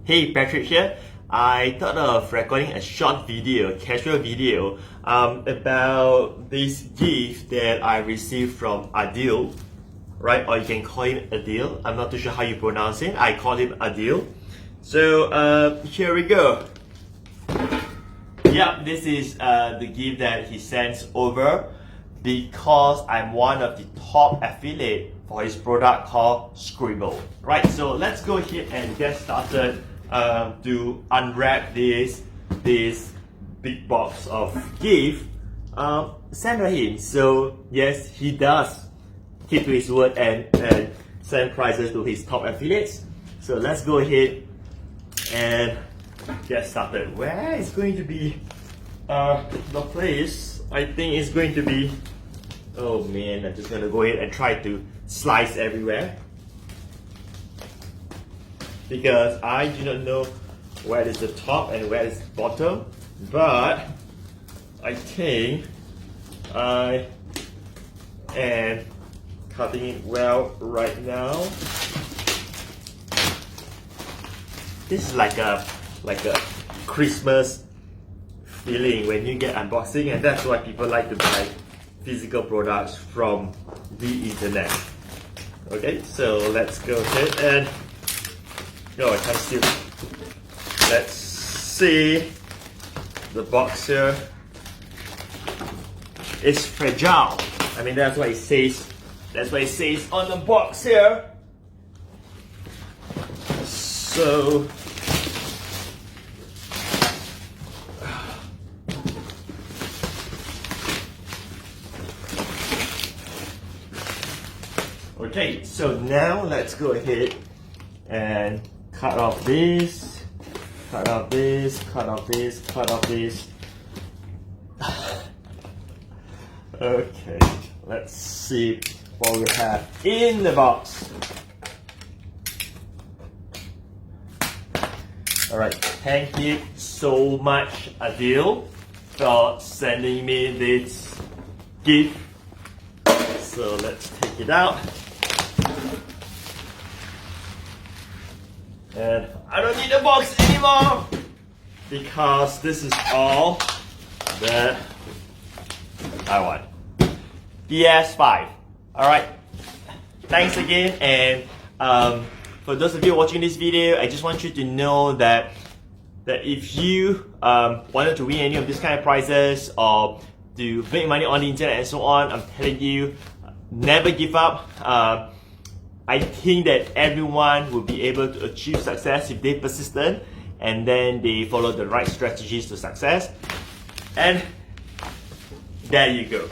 Hey, Patrick here. I thought of recording a short video, casual video, about this gift that I received from Adil, right? Or you can call him Adil. I'm not too sure how you pronounce it. I call him Adil. So here we go. Yeah, this is the gift that he sends over because I'm one of the top affiliate for his product called Scribble. Right, so let's go ahead and get started to unwrap this big box of gift sent by him. So yes, he does keep to his word and send prizes to his top affiliates. So let's go ahead and get started. Where is going to be the place? I think it's going to be, oh man, I'm just gonna go ahead and try to slice everywhere because I do not know where is the top and where is the bottom, but I think I am cutting it well right now. This is like a Christmas feeling when you get unboxing, and that's why people like to buy physical products from the internet. Okay, so let's go ahead and no, I can't see. Let's see the box here. It's fragile. I mean, that's what it says. That's what it says on the box here. So okay, so now let's go ahead and cut off this, cut off this, cut off this, cut off this. Okay, let's see what we have in the box. Alright, thank you so much, Adil, for sending me this gift. So let's take it out. And I don't need the box anymore because this is all that I want. PS5. Alright, thanks again, and for those of you watching this video, I just want you to know that if you wanted to win any of these kind of prizes or to make money on the internet and so on, I'm telling you, never give up. I think that everyone will be able to achieve success if they're persistent and then they follow the right strategies to success. And there you go.